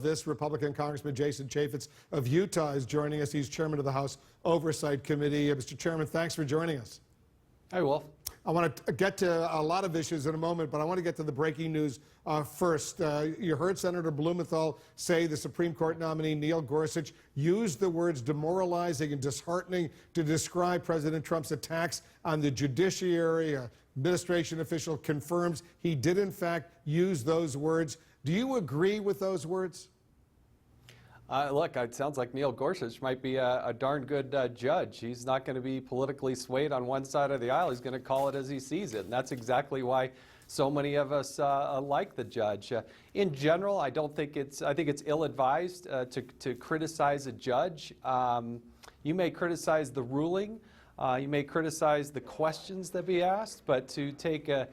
This Republican Congressman Jason Chaffetz of Utah is joining us. He's chairman of the House Oversight Committee. Mr. Chairman, thanks for joining us. Hi, Wolf. I want to get to a lot of issues in a moment, but I want to get to the breaking news first. You heard Senator Blumenthal say the Supreme Court nominee Neil Gorsuch used the words demoralizing and disheartening to describe President Trump's attacks on the judiciary. Administration official confirms he did, in fact, use those words. Do you agree with those words? Look, it sounds like Neil Gorsuch might be a darn good judge. He's not going to be politically swayed on one side of the aisle. He's going to call it as he sees it, and that's exactly why so many of us like the judge. In general, I think it's ill-advised to criticize a judge. You may criticize the ruling, you may criticize the questions that be asked, but to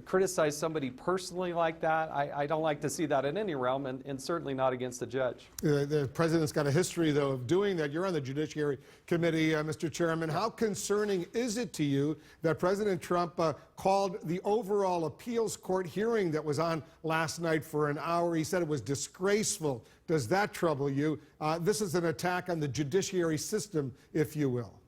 criticize somebody personally like that, I don't like to see that in any realm, and certainly not against the judge. The president's got a history, though, of doing that. You're on the Judiciary Committee, Mr. Chairman. How concerning is it to you that President Trump called the overall appeals court hearing that was on last night for an hour? He said it was disgraceful. Does that trouble you? This is an attack on the judiciary system, if you will.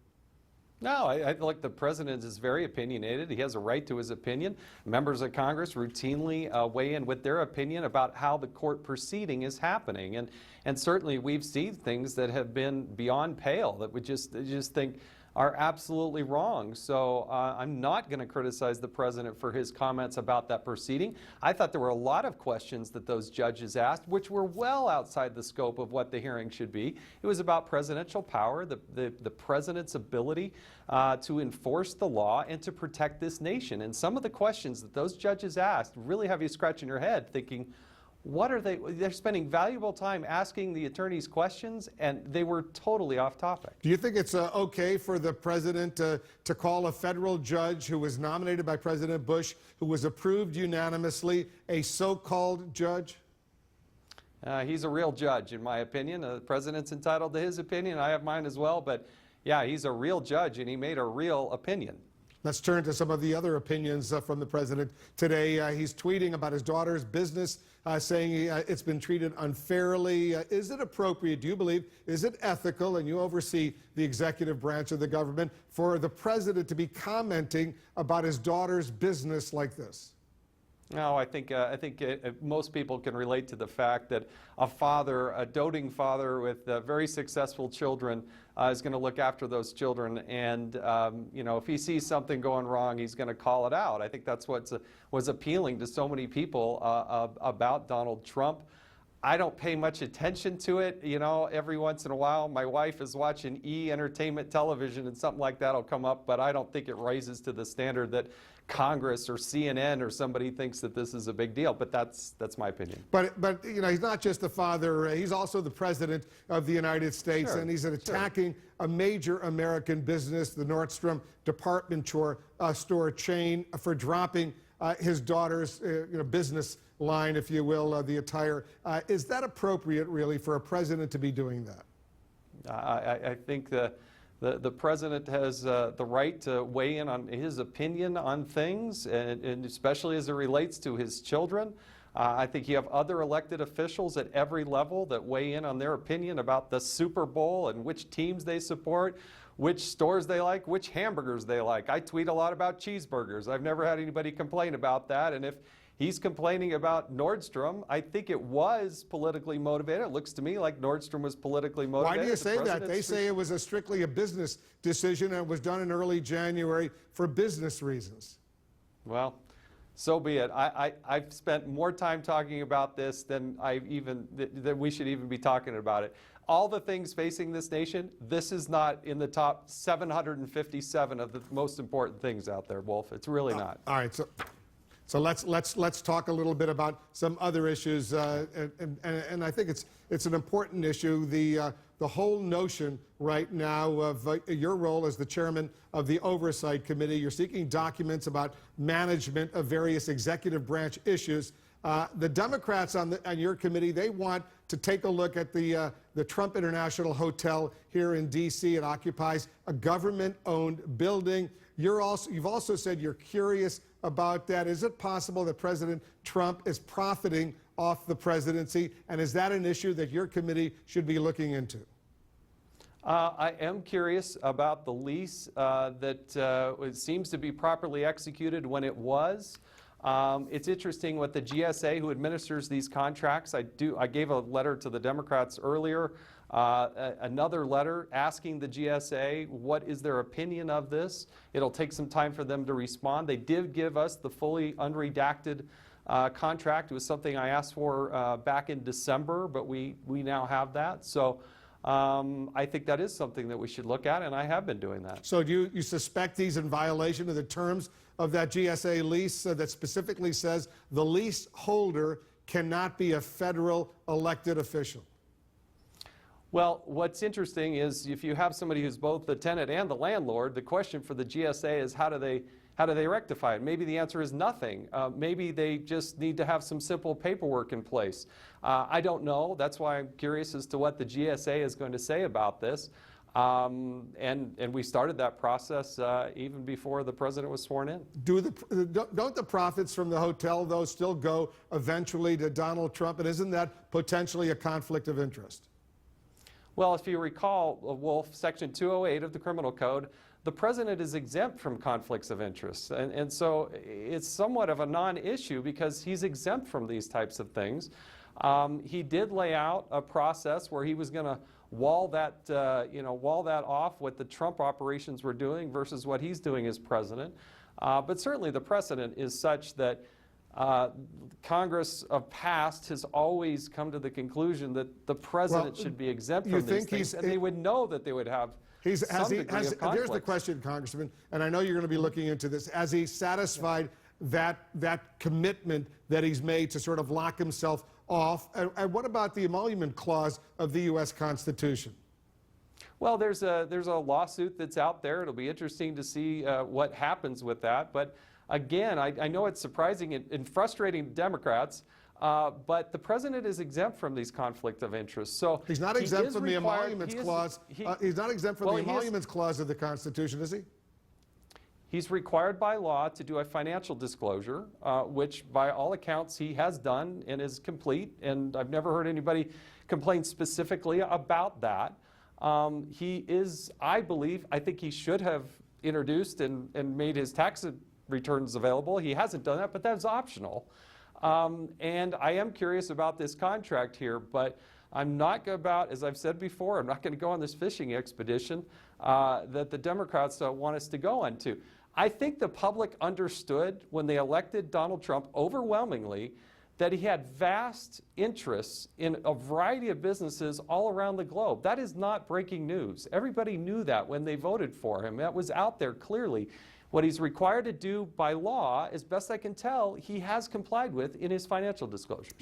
No, I like the president is very opinionated. He has a right to his opinion. Members of Congress routinely weigh in with their opinion about how the court proceeding is happening. And certainly we've seen things that have been beyond pale that we just think are absolutely wrong. So I'm not going to criticize the president for his comments about that proceeding. I thought there were a lot of questions that those judges asked, which were well outside the scope of what the hearing should be. It was about presidential power, the president's ability to enforce the law and to protect this nation. And some of the questions that those judges asked really have you scratching your head thinking, what are they're spending valuable time asking the attorneys questions, and they were totally off topic. Do you think it's okay for the president to call a federal judge who was nominated by President Bush, who was approved unanimously, a so-called judge? He's a real judge, in my opinion. The president's entitled to his opinion. I have mine as well, but yeah, he's a real judge, and he made a real opinion. Let's turn to some of the other opinions from the president today. He's tweeting about his daughter's business, saying it's been treated unfairly. Is it appropriate, do you believe, is it ethical, and you oversee the executive branch of the government, for the president to be commenting about his daughter's business like this? No, I think most people can relate to the fact that a doting father with very successful children is going to look after those children, and you know, if he sees something going wrong, he's going to call it out. I think that's what was appealing to so many people about Donald Trump. I don't pay much attention to it. You know, every once in a while, my wife is watching entertainment television and something like that will come up, but I don't think it rises to the standard that Congress or CNN or somebody thinks that this is a big deal. But that's my opinion. But you know, he's not just the father. He's also the president of the United States, and he's attacking a major American business, the Nordstrom department store chain, for dropping his daughter's business line, if you will, the attire. Is that appropriate, really, for a president to be doing that? I think the president has the right to weigh in on his opinion on things, and especially as it relates to his children. I think you have other elected officials at every level that weigh in on their opinion about the Super Bowl and which teams they support, which stores they like, which hamburgers they like. I tweet a lot about cheeseburgers. I've never had anybody complain about that, and if he's complaining about Nordstrom, I think it was politically motivated. It looks to me like Nordstrom was politically motivated. Why do you say that? They say it was strictly a business decision, and it was done in early January for business reasons. Well, so be it. I've spent more time talking about this than we should even be talking about it. All the things facing this nation, this is not in the top 757 of the most important things out there, Wolf. It's really not. All right. So let's talk a little bit about some other issues, and I think it's an important issue. The whole notion right now of your role as the chairman of the Oversight Committee. You're seeking documents about management of various executive branch issues. The Democrats on your committee, they want to take a look at the Trump International Hotel here in D.C. It occupies a government-owned building. You've also said you're curious about that. Is it possible that President Trump is profiting off the presidency? And is that an issue that your committee should be looking into? I am curious about the lease that it seems to be properly executed when it was. It's interesting what the GSA, who administers these contracts, I gave a letter to the Democrats earlier, another letter asking the GSA what is their opinion of this. It'll take some time for them to respond. They did give us the fully unredacted contract. It was something I asked for back in December, but we now have that. So I think that is something that we should look at, and I have been doing that. So do you suspect he's in violation of the terms of that GSA lease that specifically says the lease holder cannot be a federal elected official? Well, what's interesting is if you have somebody who's both the tenant and the landlord, the question for the GSA is how do they rectify it? Maybe the answer is nothing. Maybe they just need to have some simple paperwork in place. I don't know. That's why I'm curious as to what the GSA is going to say about this. And we started that process even before the president was sworn in. Don't the profits from the hotel, though, still go eventually to Donald Trump? And isn't that potentially a conflict of interest? Well, if you recall, Wolf, Section 208 of the Criminal Code, the president is exempt from conflicts of interest. And so it's somewhat of a non-issue because he's exempt from these types of things. He did lay out a process where he was going to wall that off what the Trump operations were doing versus what he's doing as president. But certainly the precedent is such that Congress of past has always come to the conclusion that the president should be exempt from these things, and they would know that they would have some degree of conflict. Here's the question, Congressman, and I know you're going to be looking into this. Has he satisfied that commitment that he's made to sort of lock himself off? And what about the Emolument Clause of the U.S. Constitution? Well, there's a lawsuit that's out there. It'll be interesting to see what happens with that. But again, I know it's surprising and frustrating to Democrats, but the president is exempt from these conflicts of interest. So he's not exempt from the Emoluments Clause. He's not exempt from the Emoluments Clause of the Constitution, is he? He's required by law to do a financial disclosure, which by all accounts he has done and is complete, and I've never heard anybody complain specifically about that. He is, I think he should have introduced and made his tax returns available. He hasn't done that, but that's optional. And I am curious about this contract here, but I'm not about, as I've said before, I'm not going to go on this fishing expedition that the Democrats want us to go on to. I think the public understood when they elected Donald Trump overwhelmingly that he had vast interests in a variety of businesses all around the globe. That is not breaking news. Everybody knew that when they voted for him. That was out there clearly. What he's required to do by law, as best I can tell, he has complied with in his financial disclosures.